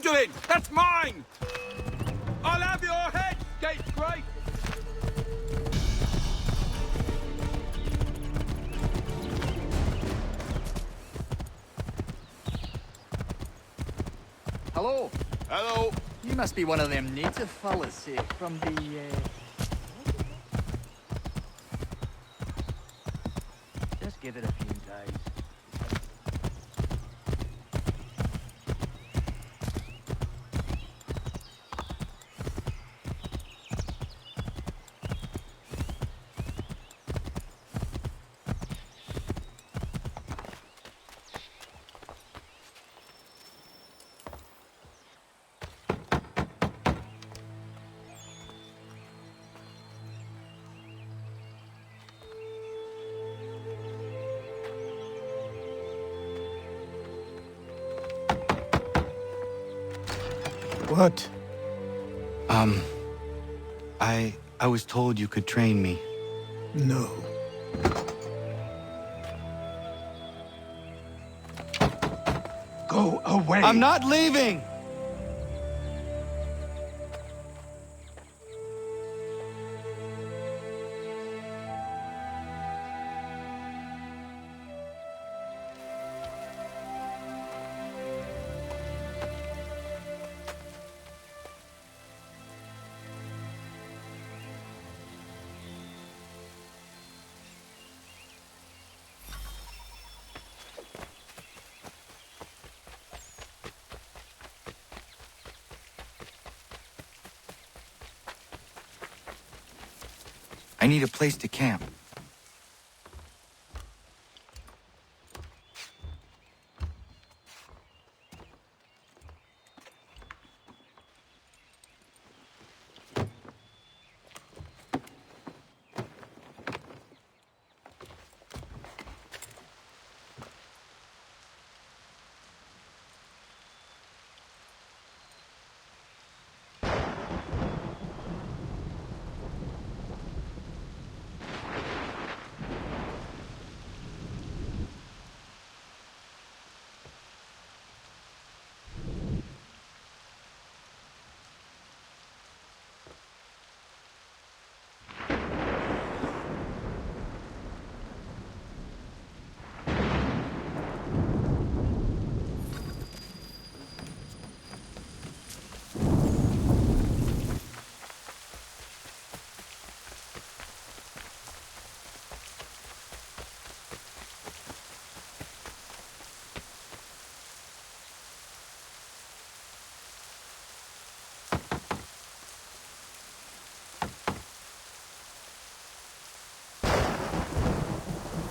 you doing? That's mine! I'll have your head, Scapegrace! Hello. Hello. You must be one of them native fellas, from the, Just give it a few days. What? I was told you could train me. No. Go away! I'm not leaving! I need a place to camp.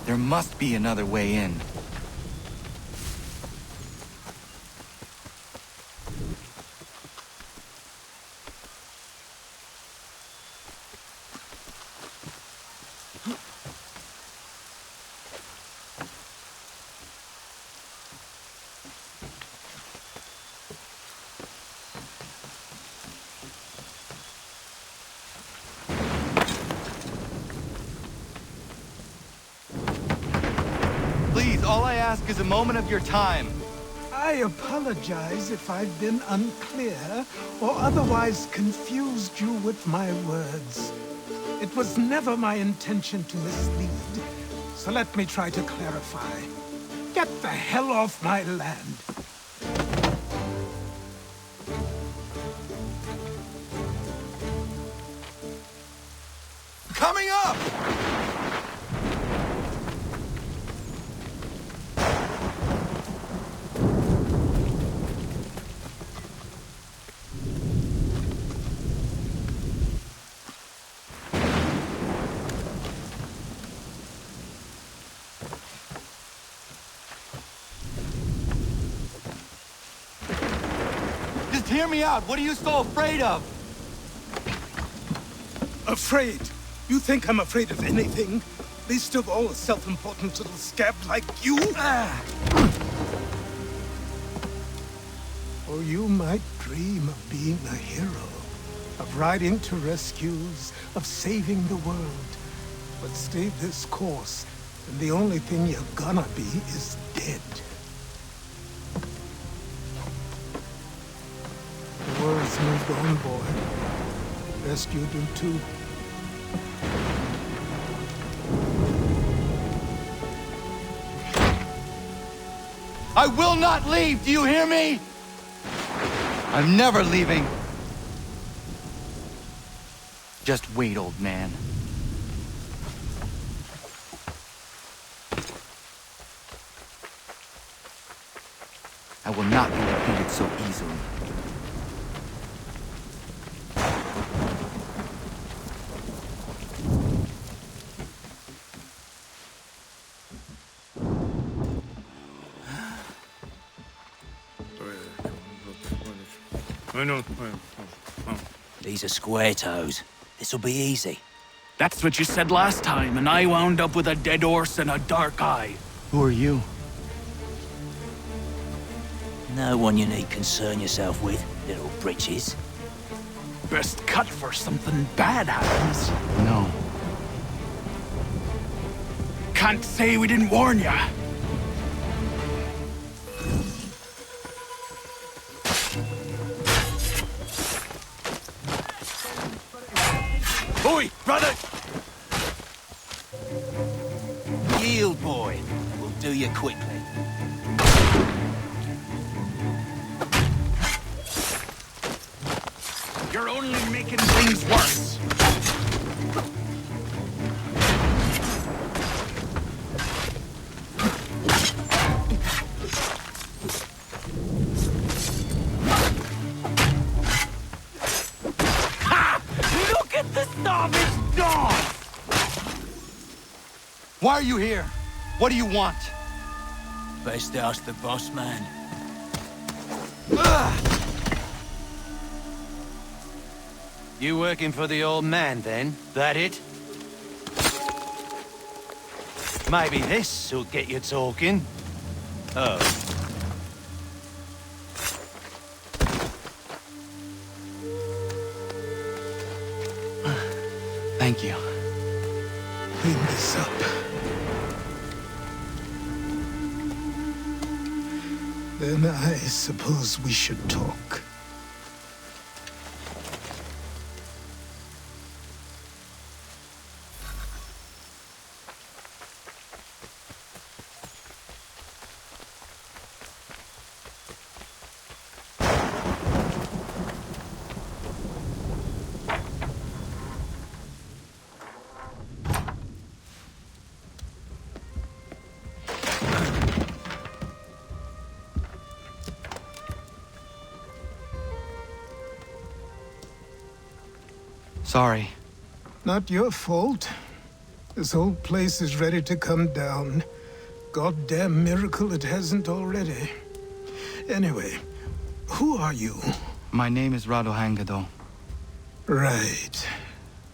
There must be another way in. Please, all I ask is a moment of your time. I apologize if I've been unclear or otherwise confused you with my words. It was never my intention to mislead, so let me try to clarify. Get the hell off my land. Coming up! Just hear me out. What are you so afraid of? Afraid? You think I'm afraid of anything? Least of all a self-important little scab like you? Or you might dream of being a hero, of riding to rescues, of saving the world. But stay this course, and the only thing you're gonna be is dead. world's moved on, boy. Best you do too. I will not leave, do you hear me? I'm never leaving. Just wait, old man. I will not be defeated so easily. These are square toes. This'll be easy. That's what you said last time, and I wound up with a dead horse and a dark eye. Who are you? No one you need concern yourself with, little britches. Best cut for something bad happens. No. Can't say we didn't warn ya. Oi, brother! Yield, boy. We'll do you quickly. You're only making things worse. Ha! Look at the starving dog! Why are you here? What do you want? Best ask the boss man. You working for the old man, then? That it? Maybe this'll get you talking. Oh. Thank you. Clean this up. Then I suppose we should talk. Sorry. Not your fault. This whole place is ready to come down. Goddamn miracle it hasn't already. Anyway, who are you? My name is Radohangado. Right.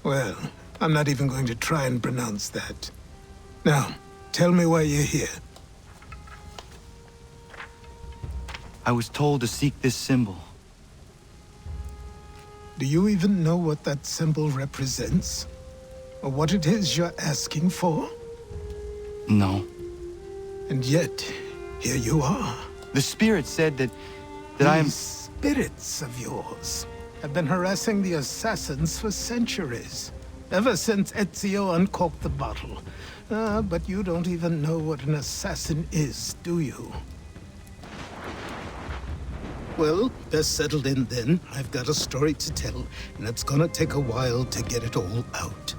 Well, I'm not even going to try and pronounce that. Now, tell me why you're here. I was told to seek this symbol. Do you even know what that symbol represents? Or what it is you're asking for? No. And yet, here you are. The spirit said that I am... These spirits of yours have been harassing the assassins for centuries. Ever since Ezio uncorked the bottle. But you don't even know what an assassin is, do you? Well, best settled in then. I've got a story to tell, and it's gonna take a while to get it all out.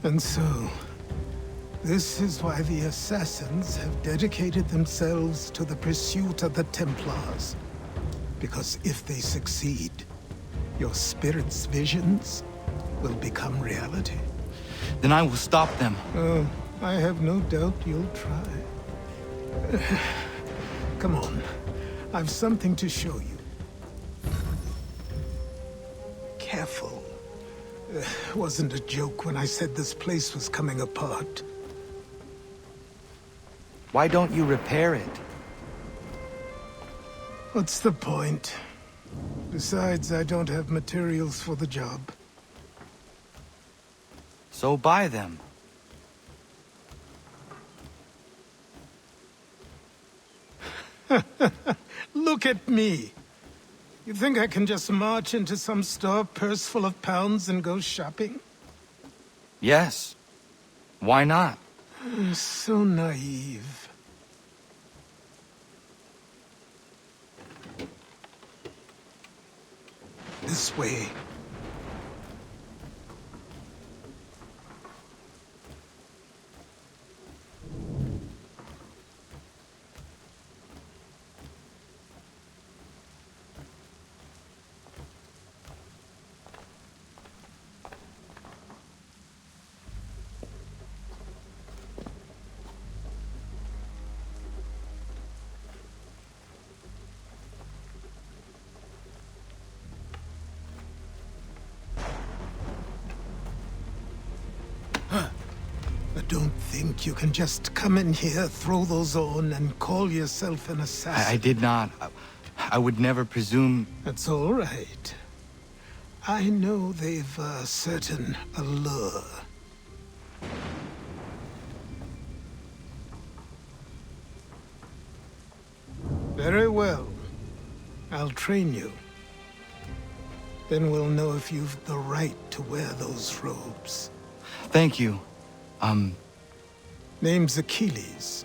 And so, this is why the Assassins have dedicated themselves to the pursuit of the Templars. Because if they succeed, your spirit's visions will become reality. Then I will stop them. Oh, I have no doubt you'll try. Come on. I've something to show you. Careful. Wasn't a joke when I said this place was coming apart. Why don't you repair it? What's the point? Besides, I don't have materials for the job. So buy them. Look at me. You think I can just march into some store, purse full of pounds, and go shopping? Yes. Why not? So naive. This way. Don't think you can just come in here, throw those on, and call yourself an assassin. I did not. I would never presume... That's all right. I know they've a certain allure. Very well. I'll train you. Then we'll know if you've the right to wear those robes. Thank you. Name's Achilles.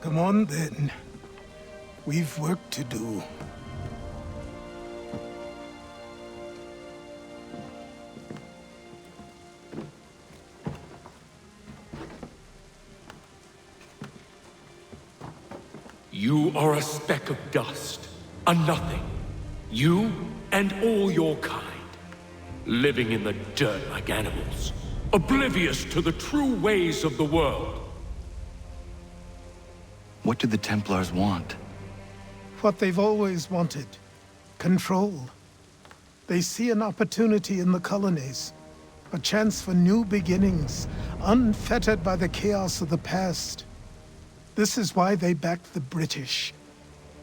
Come on, then. We've work to do. You are a speck of dust, a nothing. You and all your kind, living in the dirt like animals, oblivious to the true ways of the world. What do the Templars want? What they've always wanted. Control. They see an opportunity in the colonies. A chance for new beginnings, unfettered by the chaos of the past. This is why they backed the British.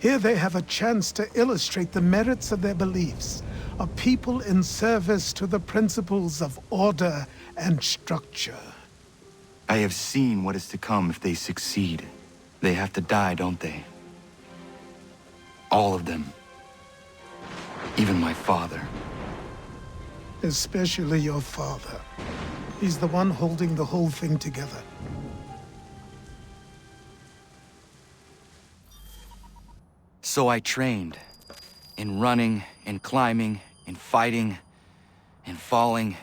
Here they have a chance to illustrate the merits of their beliefs. A people in service to the principles of order and structure. I have seen what is to come if they succeed. They have to die, don't they? All of them. Even my father. Especially your father. He's the one holding the whole thing together. So I trained. In running, in climbing, in fighting, in falling.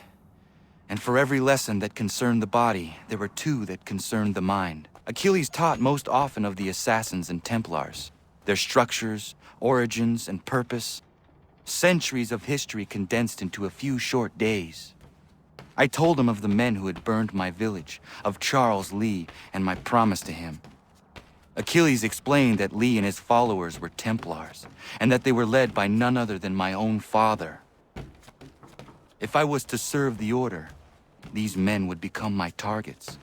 And for every lesson that concerned the body, there were two that concerned the mind. Achilles taught most often of the Assassins and Templars. Their structures, origins, and purpose. Centuries of history condensed into a few short days. I told him of the men who had burned my village, of Charles Lee, and my promise to him. Achilles explained that Lee and his followers were Templars, and that they were led by none other than my own father. If I was to serve the order, these men would become my targets.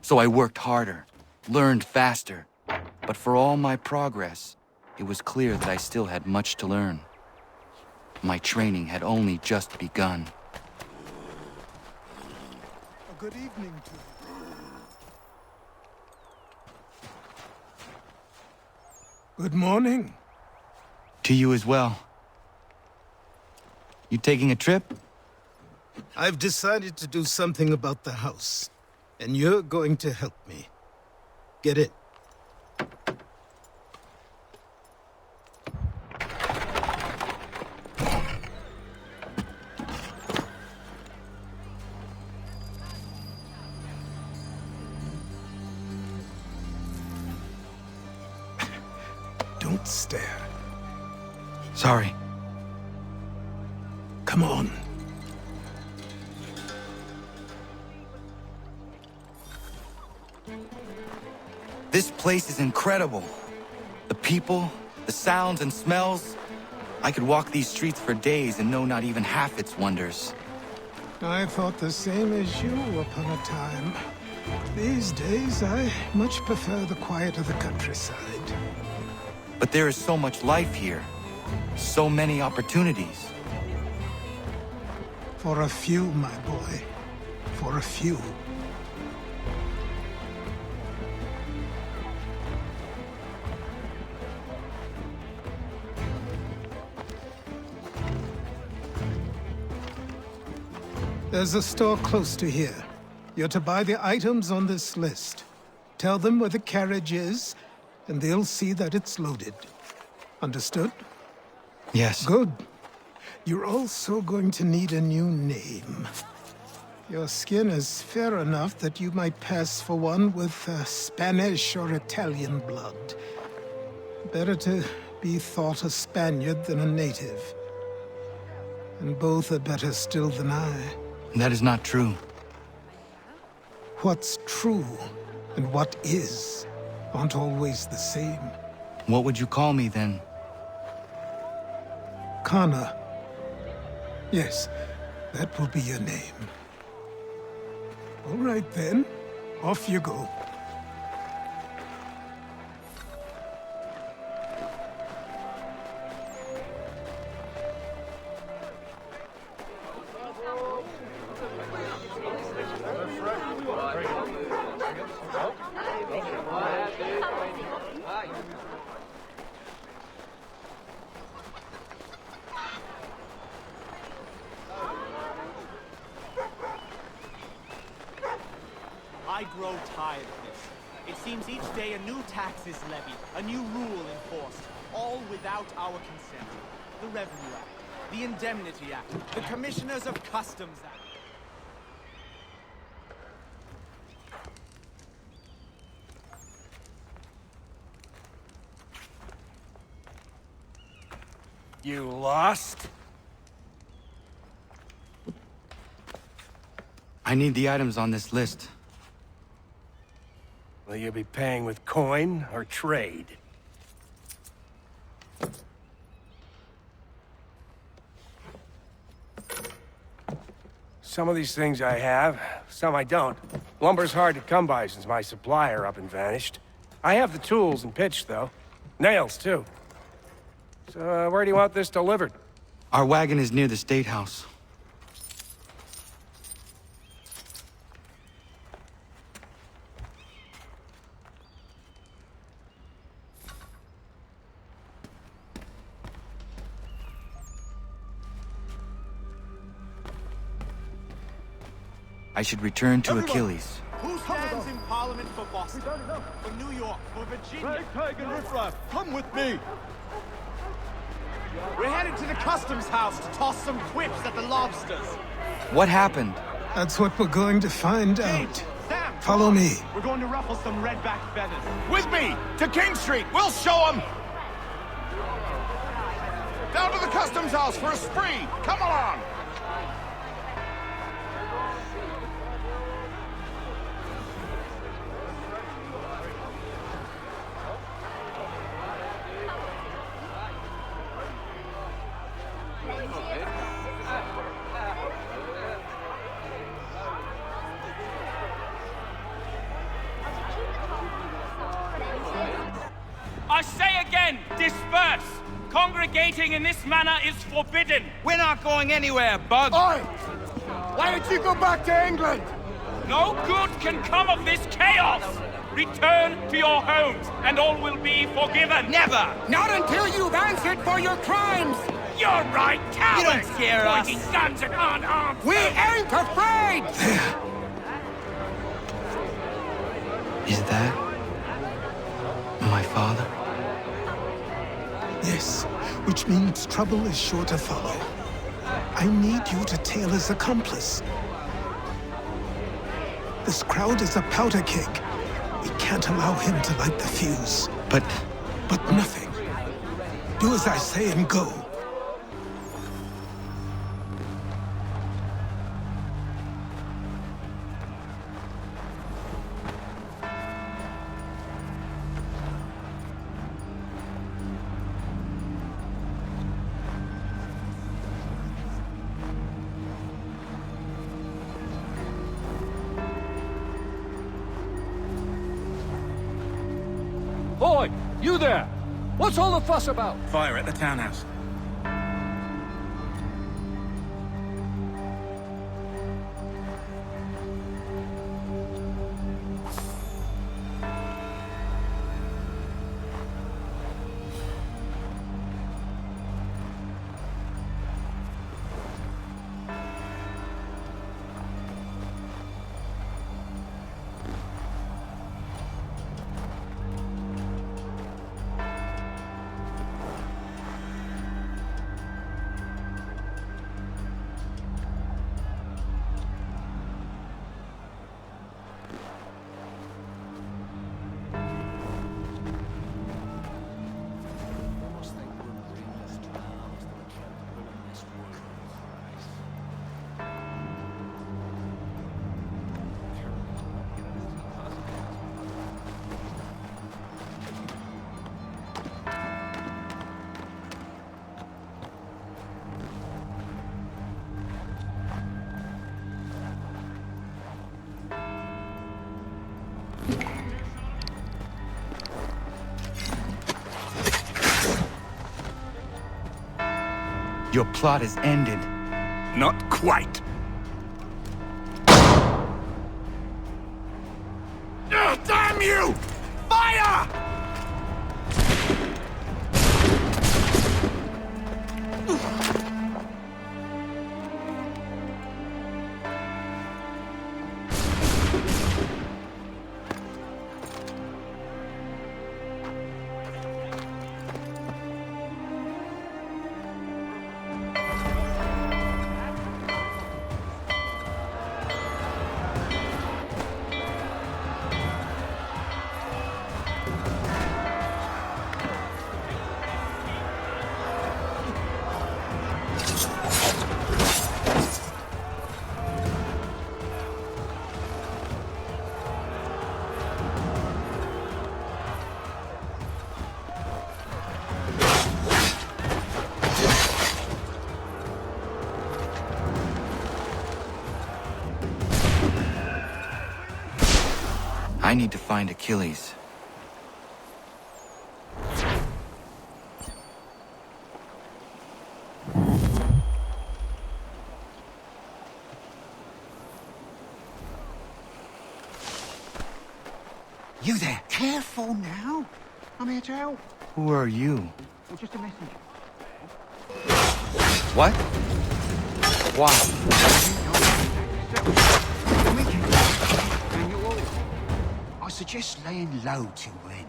So I worked harder, learned faster, but for all my progress, it was clear that I still had much to learn. My training had only just begun. A good evening to you. Good morning. To you as well. You taking a trip? I've decided to do something about the house, and you're going to help me. Get it? Don't stare. Sorry. Come on. This place is incredible. The people, the sounds and smells. I could walk these streets for days and know not even half its wonders. I thought the same as you upon a time. These days, I much prefer the quiet of the countryside. But there is so much life here. So many opportunities. For a few, my boy. For a few. There's a store close to here. You're to buy the items on this list. Tell them where the carriage is, and they'll see that it's loaded. Understood? Yes. Good. You're also going to need a new name. Your skin is fair enough that you might pass for one with Spanish or Italian blood. Better to be thought a Spaniard than a native. And both are better still than I. That is not true. What's true and what is aren't always the same. What would you call me then? Kana. Yes, that will be your name. All right then, off you go. I grow tired of this. It seems each day a new tax is levied, a new rule enforced, all without our consent. The Revenue Act, the Indemnity Act, the Commissioners of Customs Act. You lost? I need the items on this list. Will you be paying with coin or trade? Some of these things I have, some I don't. Lumber's hard to come by since my supplier up and vanished. I have the tools and pitch, though. Nails, too. So, where do you want this delivered? Our wagon is near the State House. I should return to Achilles. Who stands in Parliament for Boston? For New York? For Virginia? Take and riffraff, come with me! We're headed to the Customs House to toss some quips at the lobsters. What happened? That's what we're going to find out. Sam, Follow me. we're going to ruffle some redback feathers. With me, to King Street, we'll show them! Down to the Customs House for a spree, come along! I say again, disperse! Congregating in this manner is forbidden! We're not going anywhere, Bug! Oi! Why don't you go back to England? No good can come of this chaos! Return to your homes, and all will be forgiven! Never! Not until you've answered for your crimes! You're right, cowards! You don't scare us. Pointing guns at unarmed! We ain't afraid! Is that my father? Yes, which means trouble is sure to follow. I need you to tail his accomplice. This crowd is a powder keg. We can't allow him to light the fuse. But But nothing. Do as I say and go. Oi! You there! What's all the fuss about? Fire at the townhouse. Your plot is ended. Not quite. Damn you! Fire! I need to find Achilles. You there? Careful now. I'm here to help. Who are you? Well, just a message. What? Why? I suggest laying low till then.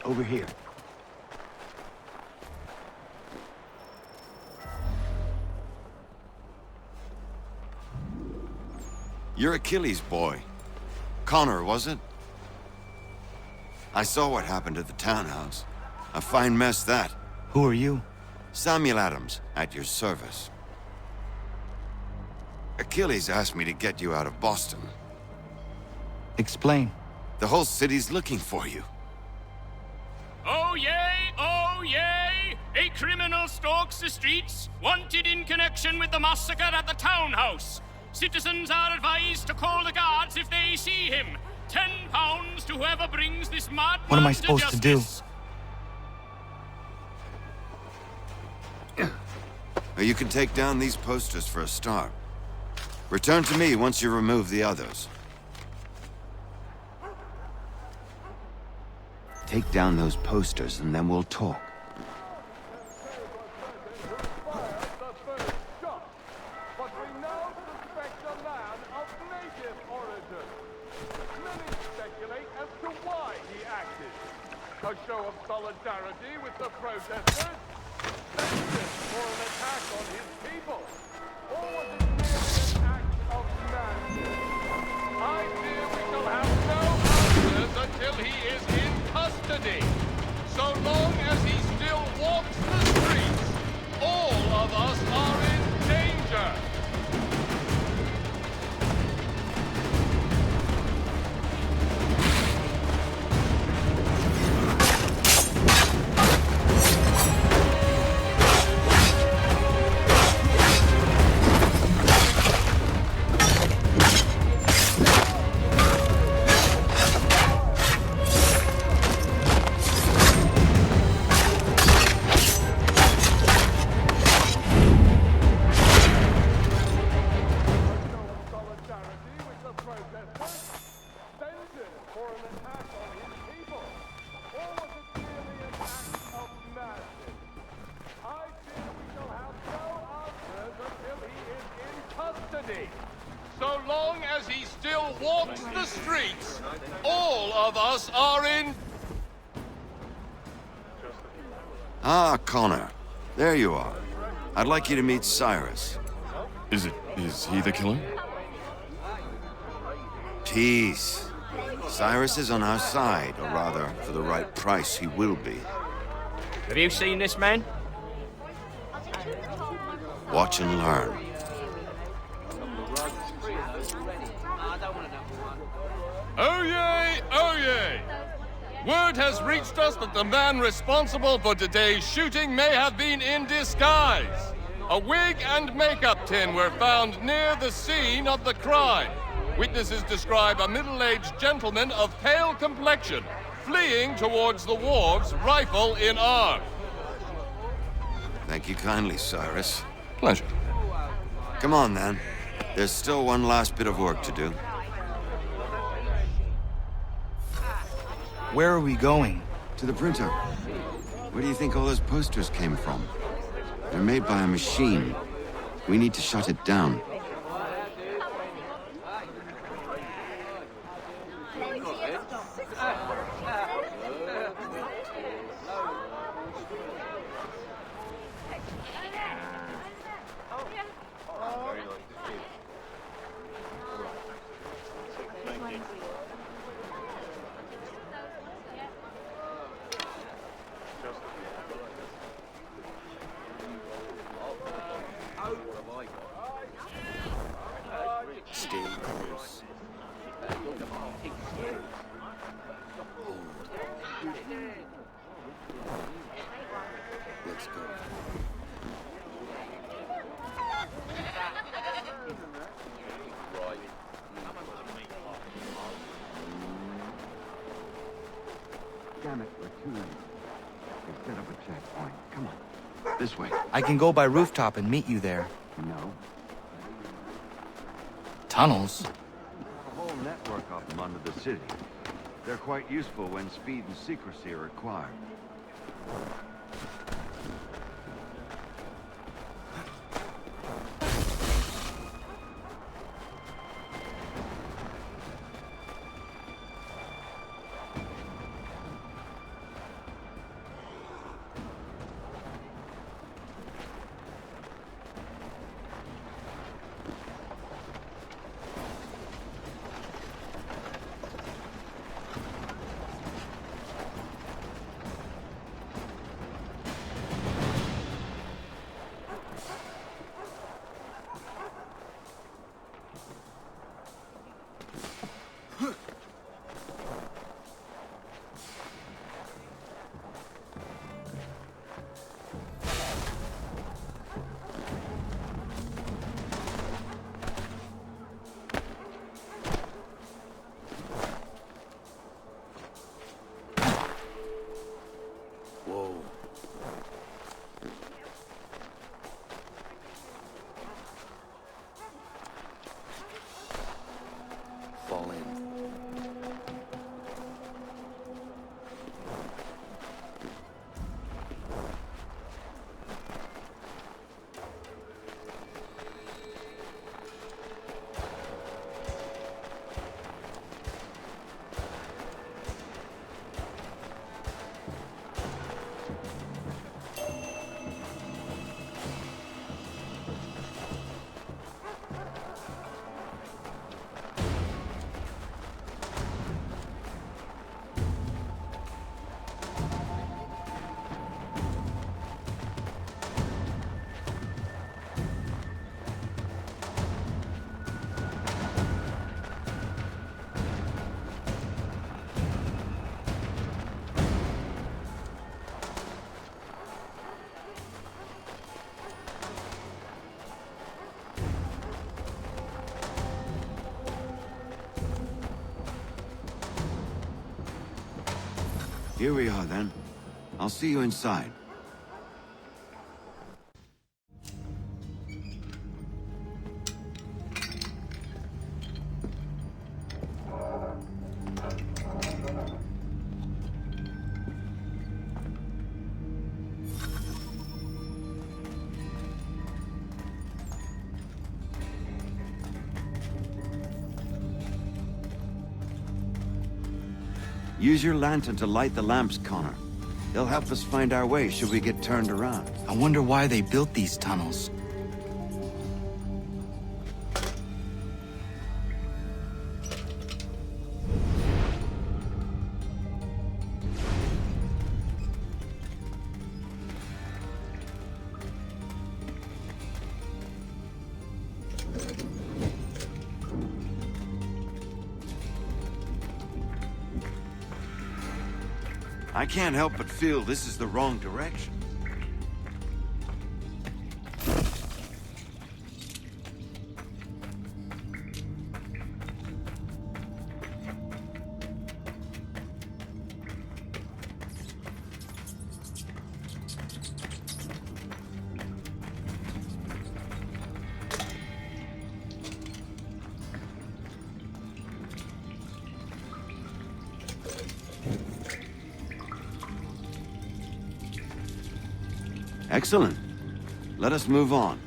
Over here. You're Achilles' boy. Connor, was it? I saw what happened at the townhouse. A fine mess, that. Who are you? Samuel Adams, at your service. Achilles asked me to get you out of Boston. Explain. The whole city's looking for you. Oh yay, oh yay! A criminal stalks the streets, wanted in connection with the massacre at the townhouse. Citizens are advised to call the guards if they see him. £10 to whoever brings this madman What am I supposed to do? You can take down these posters for a start. Return to me once you remove the others. Take down those posters and then we'll talk. But we now suspect a man of native origin. Many speculate as to why he acted. A show of solidarity with the protesters? Vengeance for an attack on his people? Or was it merely an act of madness? I fear we shall have no answers until he is in custody. So long as he still walks the streets, all of us are in danger. So long as he still walks the streets, all of us are in... Ah, Connor. There you are. I'd like you to meet Cyrus. Is he the killer? Tease. Cyrus is on our side, or rather, for the right price, he will be. Have you seen this man? Watch and learn. Oh yay, oh yay! Word has reached us that the man responsible for today's shooting may have been in disguise. A wig and makeup tin were found near the scene of the crime. Witnesses describe a middle-aged gentleman of pale complexion fleeing towards the wharves, rifle in arm. Thank you kindly, Cyrus. Pleasure. Come on, then. There's still one last bit of work to do. Where are we going? To the printer. Where do you think all those posters came from? They're made by a machine. We need to shut it down. Let's go. Damn it, we're too late. They set up a checkpoint. Come on. This way. I can go by rooftop and meet you there. No. Tunnels? A whole network of them under the city. They're quite useful when speed and secrecy are required. Fall in. Here we are, then. I'll see you inside. Use your lantern to light the lamps, Connor. They'll help us find our way should we get turned around. I wonder why they built these tunnels. I can't help but feel this is the wrong direction. Excellent. Let us move on.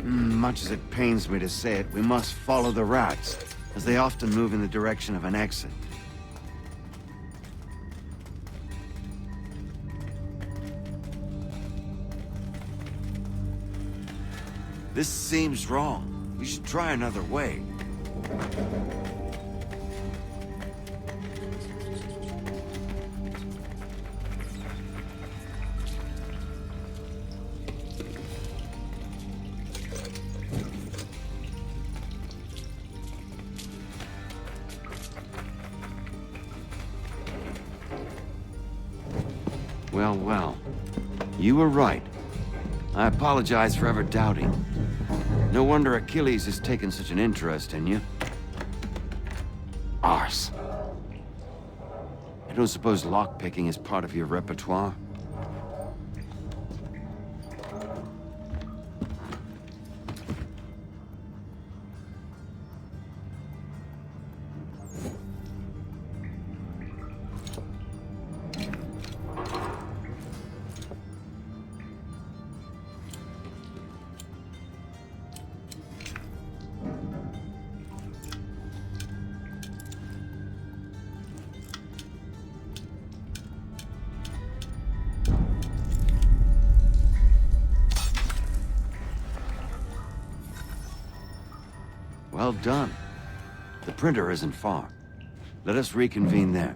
Much as it pains me to say it, we must follow the rats, as they often move in the direction of an exit. This seems wrong. We should try another way. Well. You were right. I apologize for ever doubting. No wonder Achilles has taken such an interest in you. Arse. I don't suppose lockpicking is part of your repertoire? Well done. The printer isn't far. Let us reconvene there.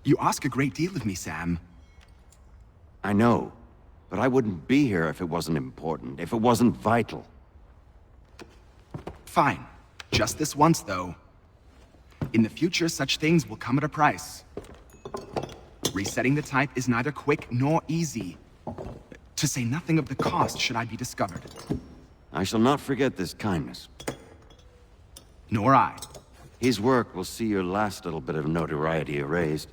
You ask a great deal of me, Sam. I know, but I wouldn't be here if it wasn't important, if it wasn't vital. Fine. Just this once, though. In the future, such things will come at a price. Resetting the type is neither quick nor easy. To say nothing of the cost should I be discovered. I shall not forget this kindness. Nor I. His work will see your last little bit of notoriety erased.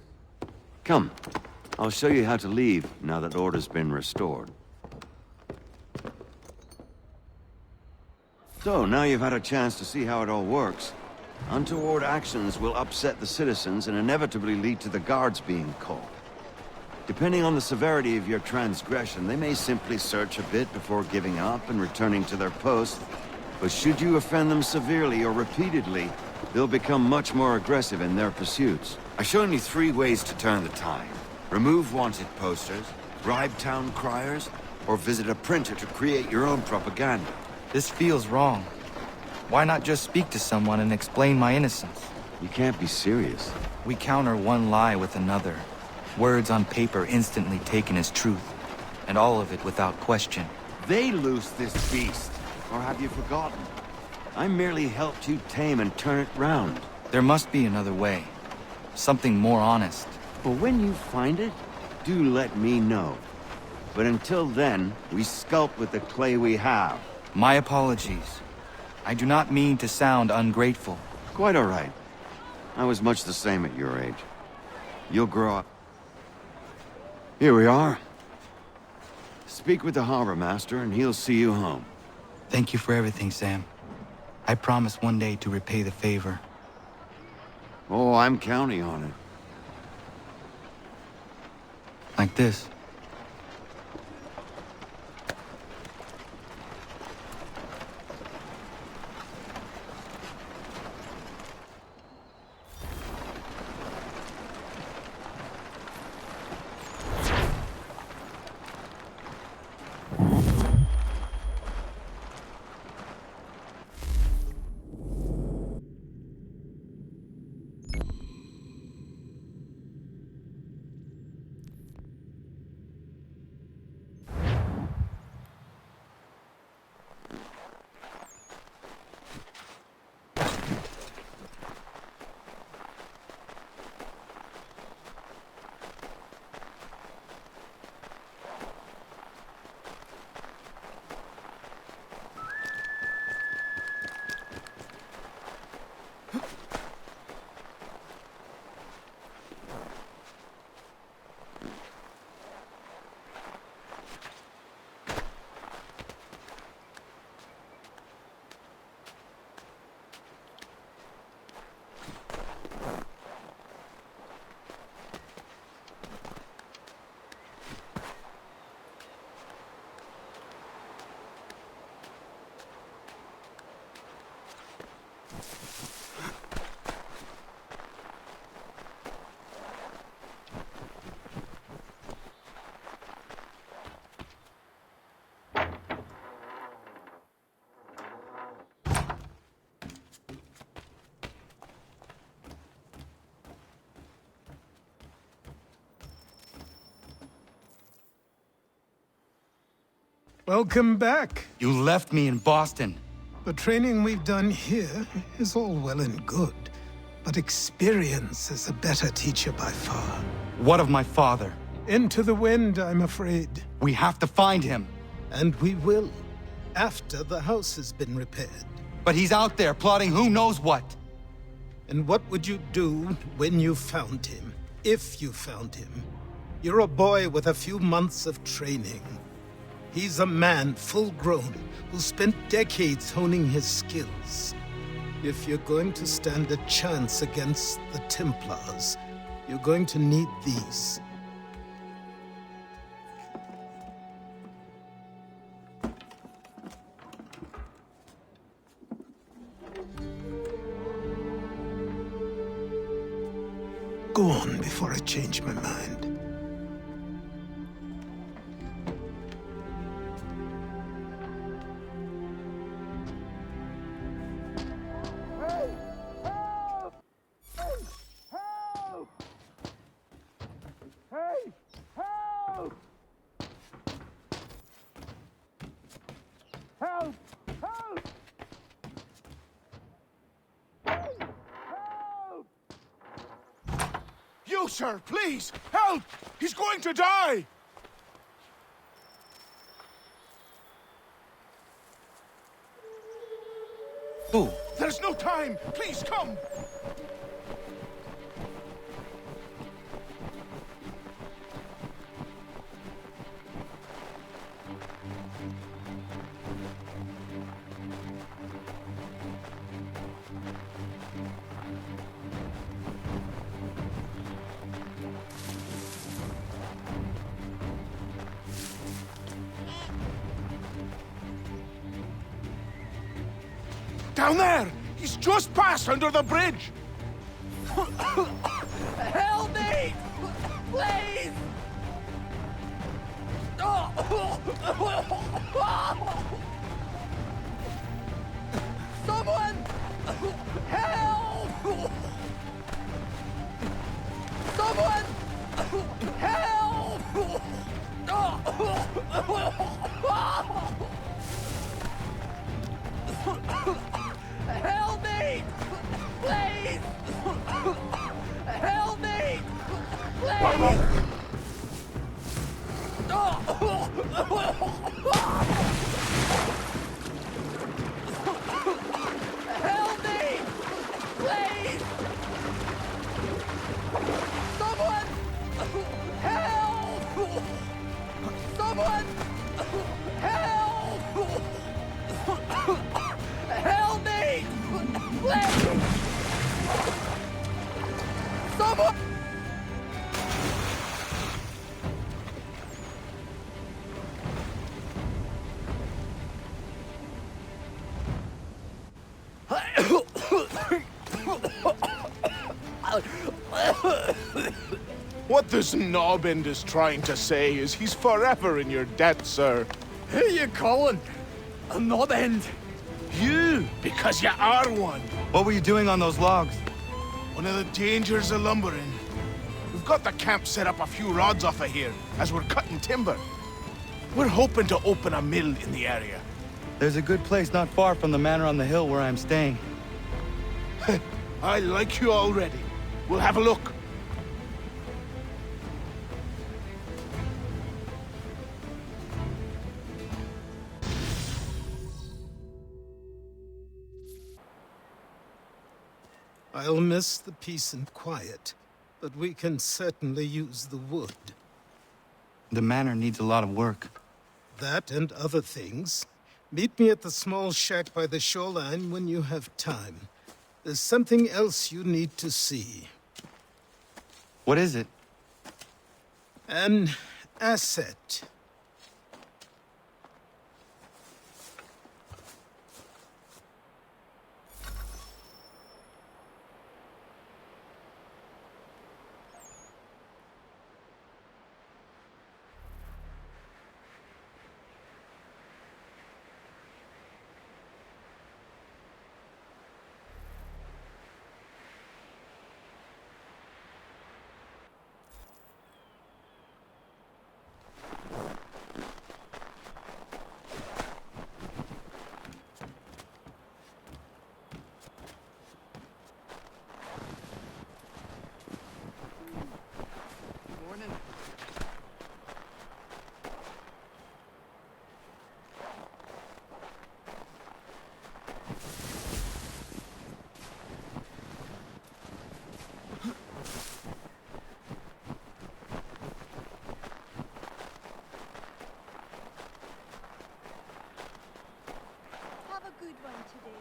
Come, I'll show you how to leave now that order's been restored. So, now you've had a chance to see how it all works. Untoward actions will upset the citizens and inevitably lead to the guards being called. Depending on the severity of your transgression, they may simply search a bit before giving up and returning to their post. But should you offend them severely or repeatedly, they'll become much more aggressive in their pursuits. I've shown you 3 ways to turn the tide. Remove wanted posters, bribe town criers, or visit a printer to create your own propaganda. This feels wrong. Why not just speak to someone and explain my innocence? You can't be serious. We counter one lie with another. Words on paper instantly taken as truth. And all of it without question. They loose this beast. Or have you forgotten? I merely helped you tame and turn it round. There must be another way. Something more honest. But when you find it, do let me know. But until then, we sculpt with the clay we have. My apologies. I do not mean to sound ungrateful. Quite all right. I was much the same at your age. You'll grow up. Here we are. Speak with the harbor master and he'll see you home. Thank you for everything, Sam. I promise one day to repay the favor. Oh, I'm counting on it. Like this. Welcome back. You left me in Boston. The training we've done here is all well and good, but experience is a better teacher by far. What of my father? Into the wind, I'm afraid. We have to find him. And we will, after the house has been repaired. But he's out there plotting who knows what. And what would you do when you found him? If you found him? You're a boy with a few months of training. He's a man, full-grown, who spent decades honing his skills. If you're going to stand a chance against the Templars, you're going to need these. Go on before I change my mind. You, sir, please, help! He's going to die! Who? There's no time! Please, come! Down there! He's just passed under the bridge! Help me! Please! Someone! Help! Someone! Help! Help me! Please! What this knobend is trying to say is he's forever in your debt, sir. Who you calling? A knob end? You, because you are one. What were you doing on those logs? One of the dangers of lumbering. We've got the camp set up a few rods off of here, as we're cutting timber. We're hoping to open a mill in the area. There's a good place not far from the manor on the hill where I'm staying. I like you already. We'll have a look. I'll miss the peace and quiet, but we can certainly use the wood. The manor needs a lot of work. That and other things. Meet me at the small shack by the shoreline when you have time. There's something else you need to see. What is it? An asset. Have a good one today.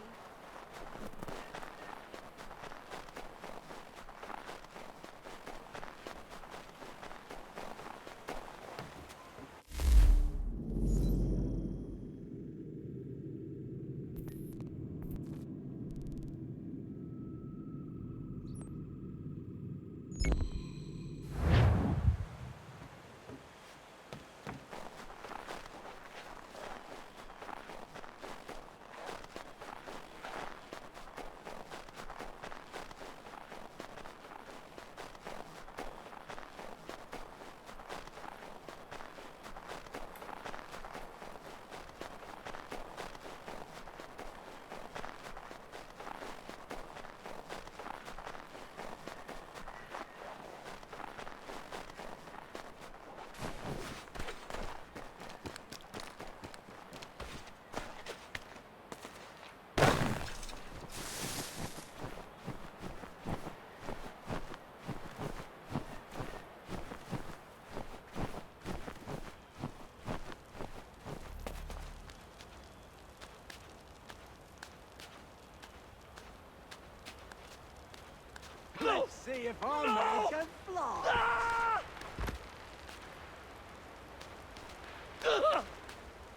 Let's see if our man can fly.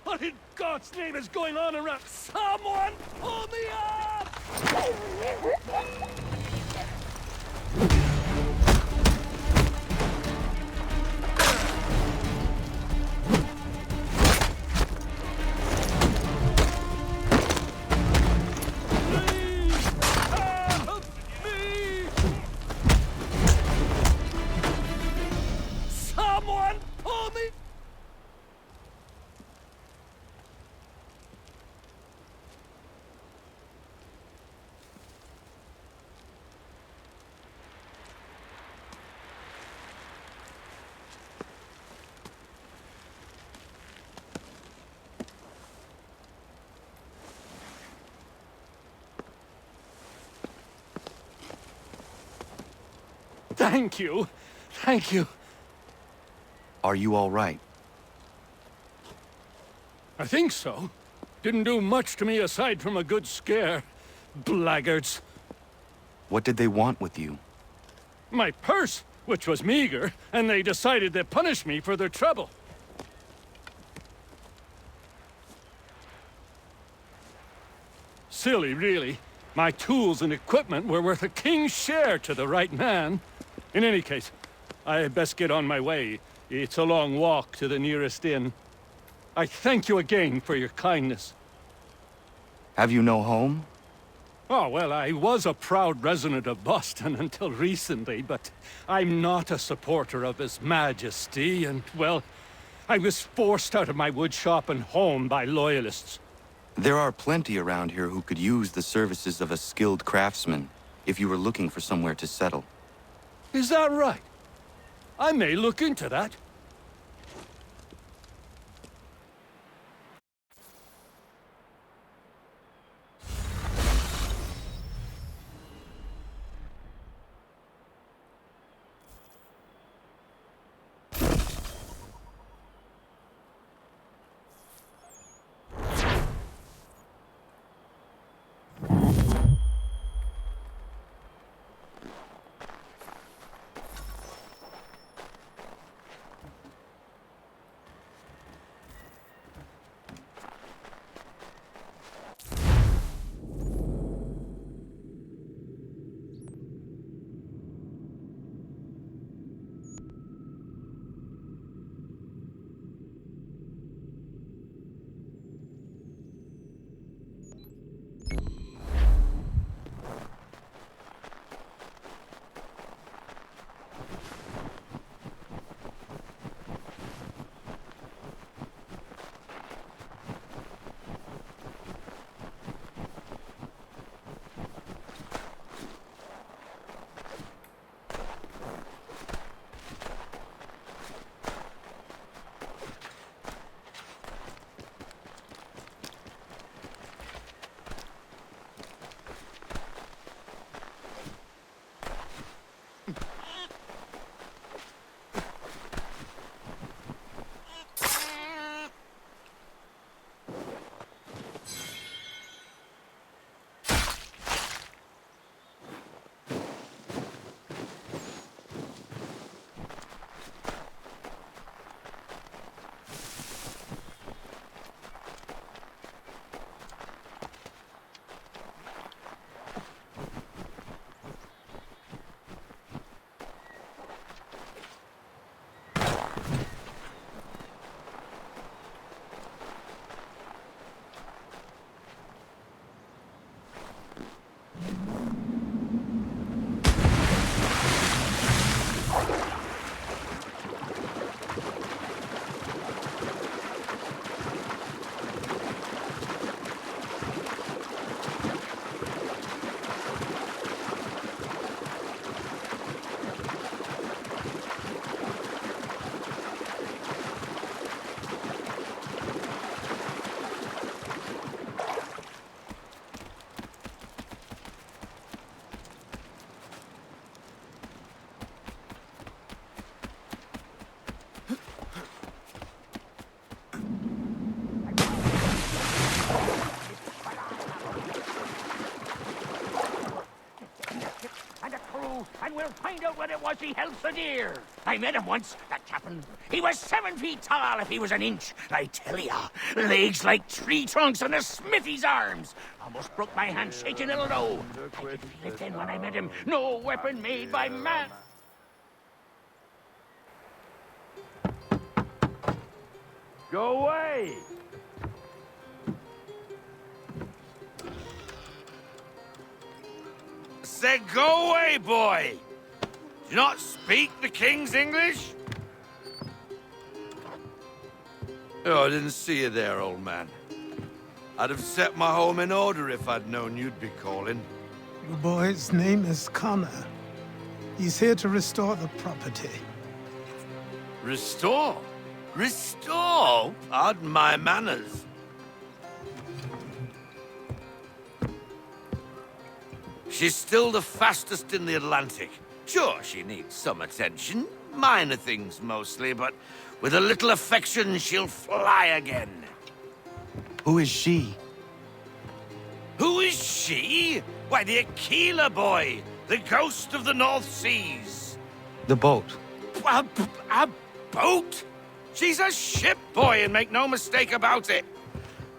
What in God's name is going on around? Someone pull me up! Someone pull me! Thank you. Thank you. Are you all right? I think so. Didn't do much to me aside from a good scare. Blackguards. What did they want with you? My purse, which was meager, and they decided to punish me for their trouble. Silly, really. My tools and equipment were worth a king's share to the right man. In any case, I best get on my way. It's a long walk to the nearest inn. I thank you again for your kindness. Have you no home? Oh, well, I was a proud resident of Boston until recently, but I'm not a supporter of His Majesty, and, well, I was forced out of my woodshop and home by loyalists. There are plenty around here who could use the services of a skilled craftsman, if you were looking for somewhere to settle. Is that right? I may look into that. And we'll find out what it was he held so dear. I met him once, that chaplain. He was 7 feet tall if he was an inch. I tell ya, legs like tree trunks and a smithy's arms. Almost broke my hand shaking it'll know. I could feel it then when I met him. No weapon made by man. Go away! Said go away, boy! Do you not speak the King's English? Oh, I didn't see you there, old man. I'd have set my home in order if I'd known you'd be calling. The boy's name is Connor. He's here to restore the property. Restore? Restore? Pardon my manners. She's still the fastest in the Atlantic. Sure, she needs some attention. Minor things mostly, but with a little affection, she'll fly again. Who is she? Who is she? Why, the Aquila boy, the ghost of the North Seas. The boat. A boat? She's a ship boy, and make no mistake about it.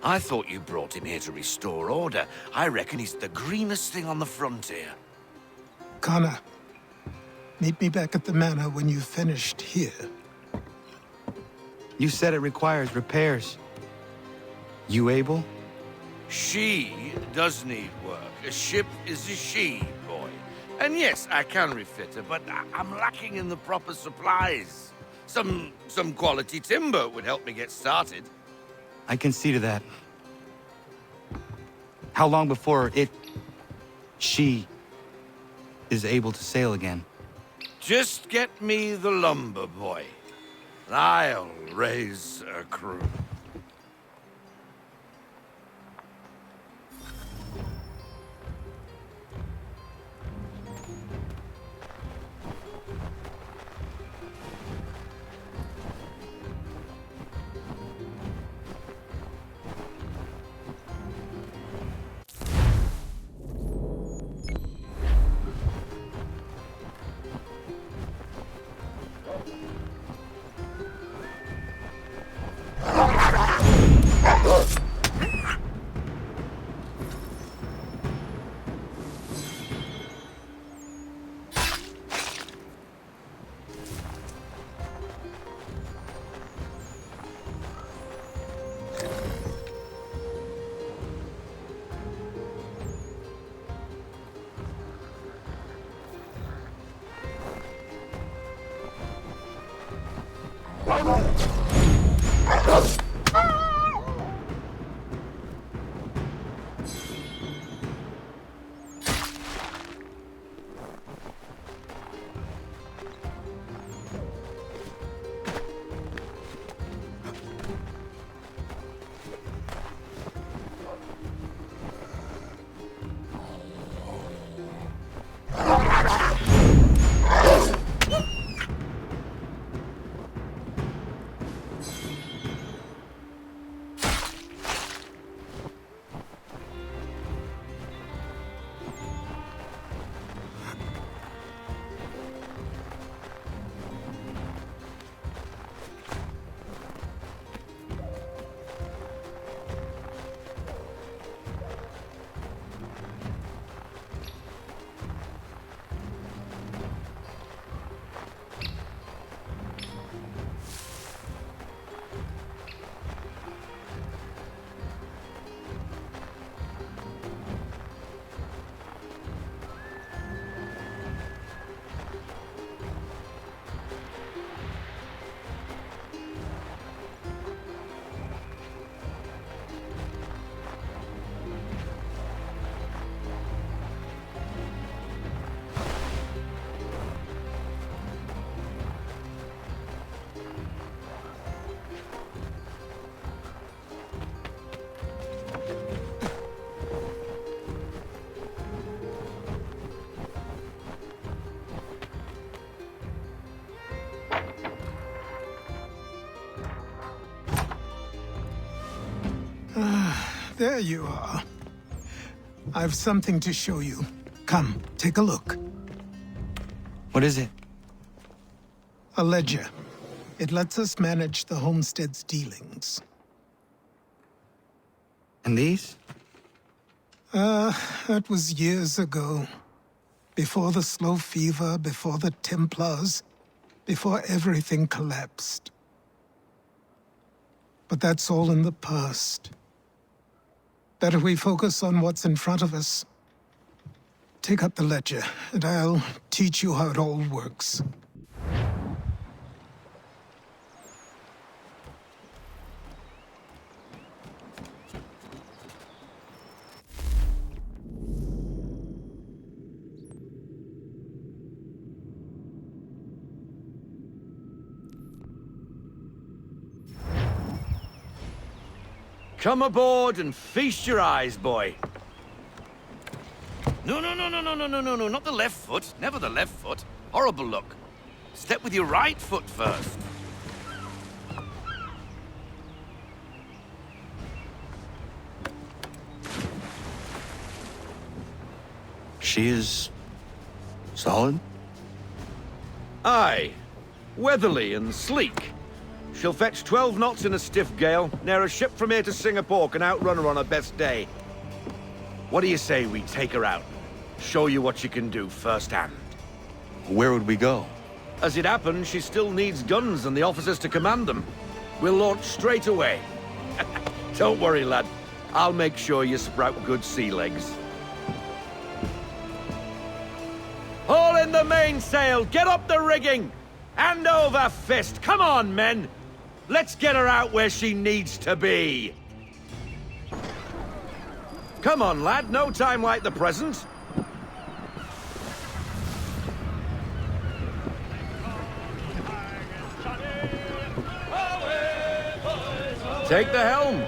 I thought you brought him here to restore order. I reckon he's the greenest thing on the frontier. Connor, Meet me back at the manor when you've finished here. You said it requires repairs. You able? She does need work. A ship is a she, boy. And yes, I can refit her, but I'm lacking in the proper supplies. Some quality timber would help me get started. I can see to that. How long before she is able to sail again? Just get me the lumber, boy. I'll raise a crew. There you are. I've something to show you. Come, take a look. What is it? A ledger. It lets us manage the homestead's dealings. And these? That was years ago. Before the slow fever, before the Templars, before everything collapsed. But that's all in the past. Better we focus on what's in front of us. Take up the ledger, and I'll teach you how it all works. Come aboard and feast your eyes, boy. No, not the left foot. Never the left foot. Horrible look. Step with your right foot first. She is solid? Aye. Weatherly and sleek. She'll fetch 12 knots in a stiff gale, ne'er a ship from here to Singapore can outrun her on her best day. What do you say we take her out? Show you what she can do firsthand. Where would we go? As it happens, she still needs guns and the officers to command them. We'll launch straight away. Don't worry, lad. I'll make sure you sprout good sea legs. Haul in the mainsail! Get up the rigging! Hand over fist! Come on, men! Let's get her out where she needs to be! Come on, lad. No time like the present. Take the helm.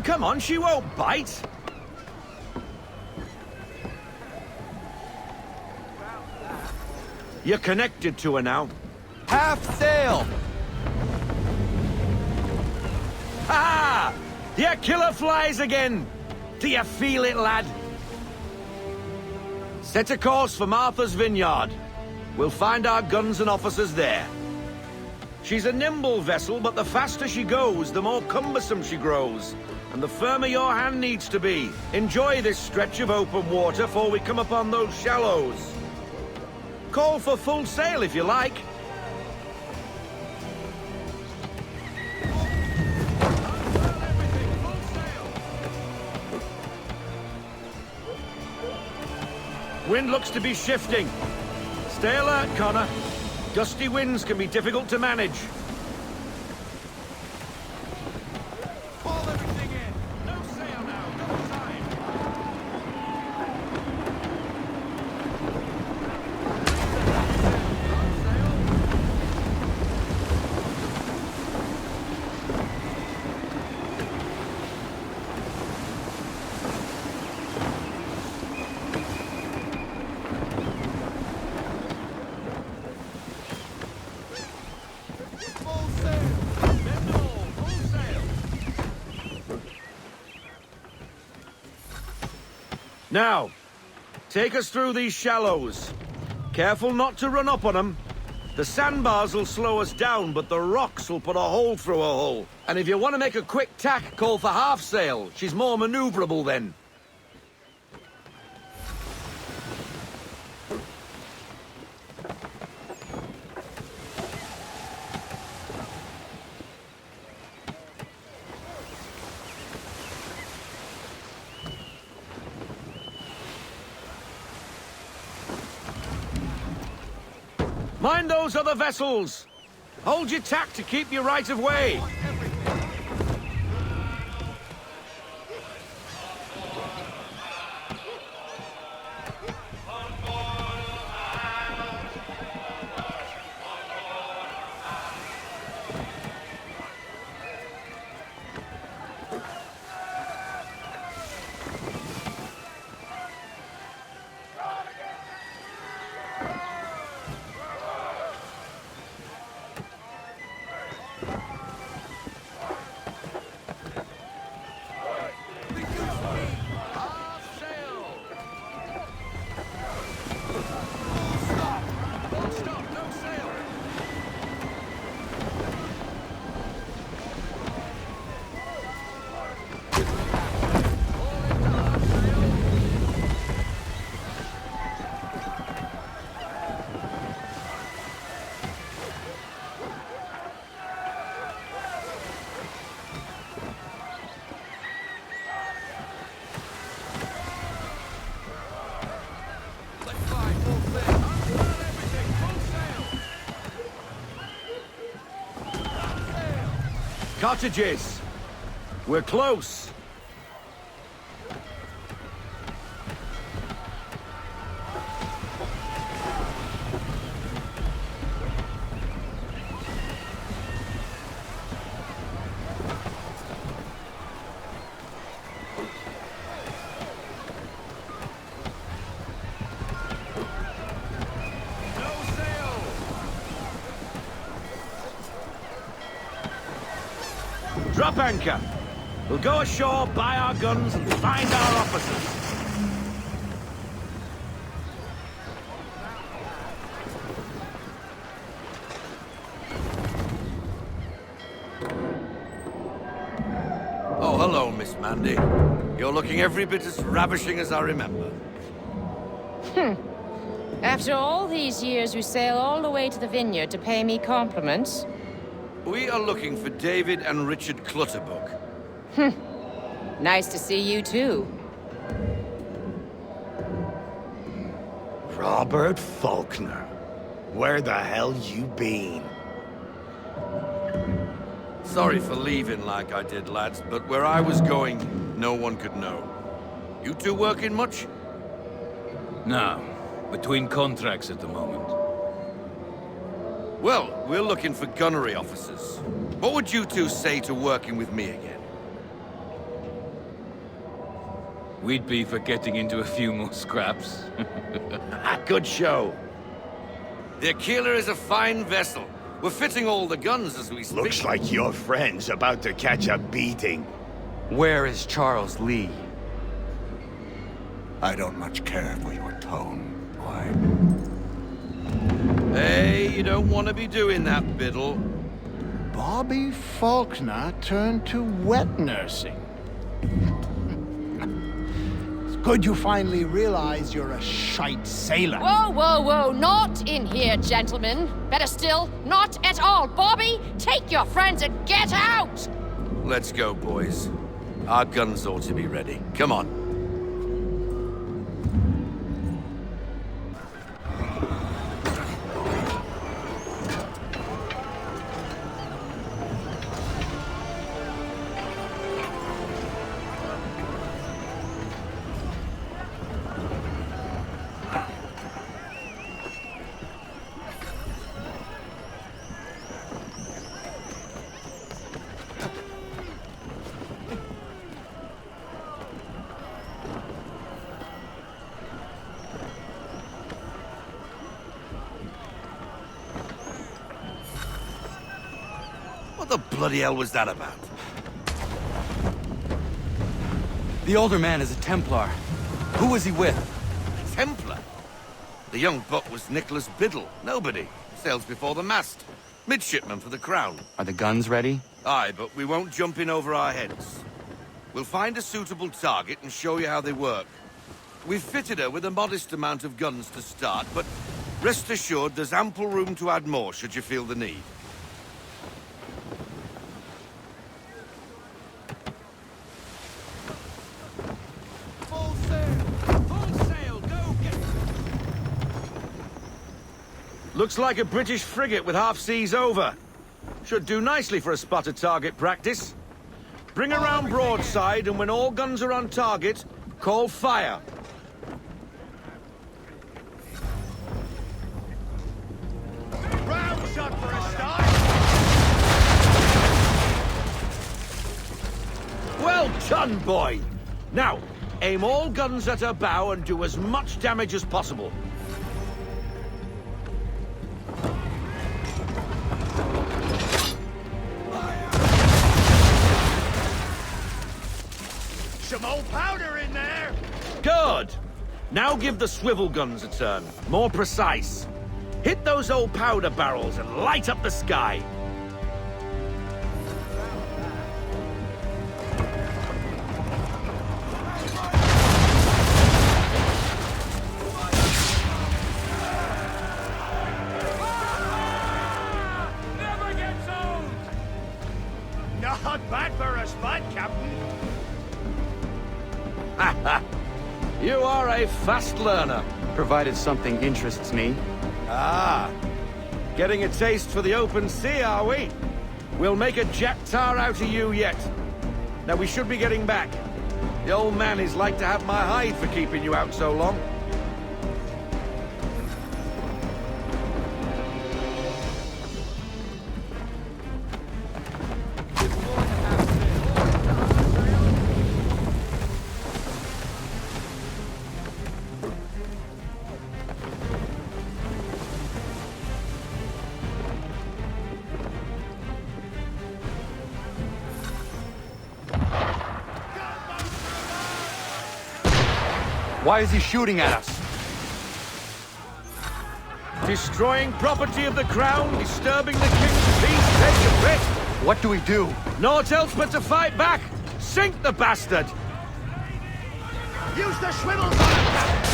Come on, she won't bite. You're connected to her now. Half sail! Ha! Your killer flies again! Do you feel it, lad? Set a course for Martha's Vineyard. We'll find our guns and officers there. She's a nimble vessel, but the faster she goes, the more cumbersome she grows. And the firmer your hand needs to be. Enjoy this stretch of open water before we come upon those shallows. Call for full sail if you like. Wind looks to be shifting. Stay alert, Connor. Gusty winds can be difficult to manage. Haul everything in. No sail now. No time. Now, take us through these shallows. Careful not to run up on them. The sandbars will slow us down, but the rocks will put a hole through a hull. And if you want to make a quick tack, call for half sail. She's more maneuverable then. Mind those other vessels! Hold your tack to keep your right of way! Cottages! We're close! Drop anchor. We'll go ashore, buy our guns, and find our officers. hello, Miss Mandy. You're looking every bit as ravishing as I remember. After all these years, you sail all the way to the vineyard to pay me compliments? We are looking for David and Richard Clutterbuck. Nice to see you, too. Robert Faulkner. Where the hell you been? Sorry for leaving like I did, lads, but where I was going, no one could know. You two working much? No. Between contracts at the moment. Well, we're looking for gunnery officers. What would you two say to working with me again? We'd be for getting into a few more scraps. Good show. The Aquila is a fine vessel. We're fitting all the guns as we speak. Looks like your friend's about to catch a beating. Where is Charles Lee? I don't much care for your tone, boy. Hey, you don't want to be doing that, Biddle. Bobby Faulkner turned to wet nursing. It's good you finally realize you're a shite sailor. Whoa, whoa, whoa, not in here, gentlemen. Better still, not at all. Bobby, take your friends and get out! Let's go, boys. Our guns ought to be ready. Come on. What the bloody hell was that about? The older man is a Templar. Who was he with? A Templar? The young buck was Nicholas Biddle. Nobody. Sails before the mast. Midshipman for the Crown. Are the guns ready? Aye, but we won't jump in over our heads. We'll find a suitable target and show you how they work. We've fitted her with a modest amount of guns to start, but rest assured there's ample room to add more should you feel the need. Looks like a British frigate with half seas over. Should do nicely for a spotted target practice. Bring around broadside, and when all guns are on target, call fire. Round shot for a start. Well done, boy. Now, aim all guns at her bow and do as much damage as possible. Some old powder in there. Good. Now give the swivel guns a turn. More precise. Hit those old powder barrels and light up the sky. Never gets old. Not bad for a spud, Captain. You are a fast learner. Provided something interests me. Ah, getting a taste for the open sea, are we? We'll make a jack tar out of you yet. Now we should be getting back. The old man is like to have my hide for keeping you out so long. Why is he shooting at us? Destroying property of the Crown, disturbing the King's peace, take your pick. What do we do? Naught else but to fight back. Sink the bastard! Use the swivels on it, Captain!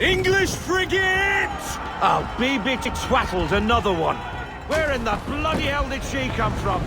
English frigate! Oh, BB twaddled, another one. Where in the bloody hell did she come from?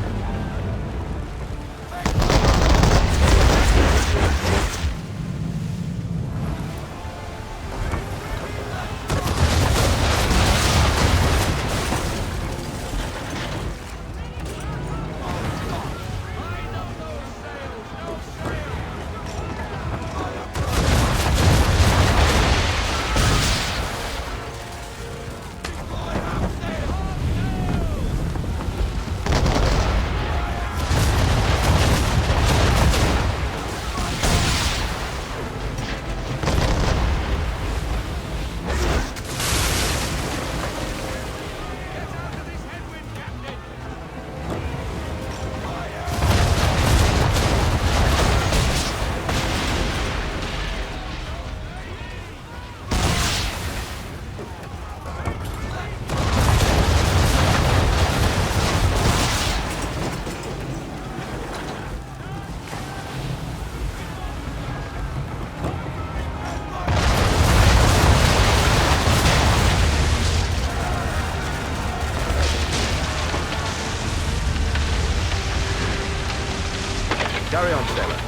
Carry on, sailor.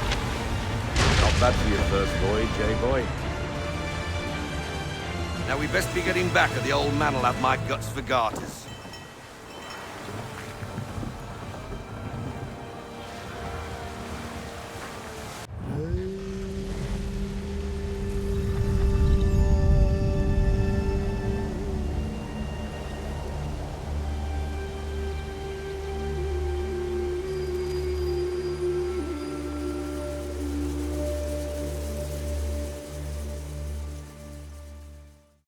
Not bad for your first voyage, eh, boy? Now we best be getting back, or the old man'll have my guts for garters.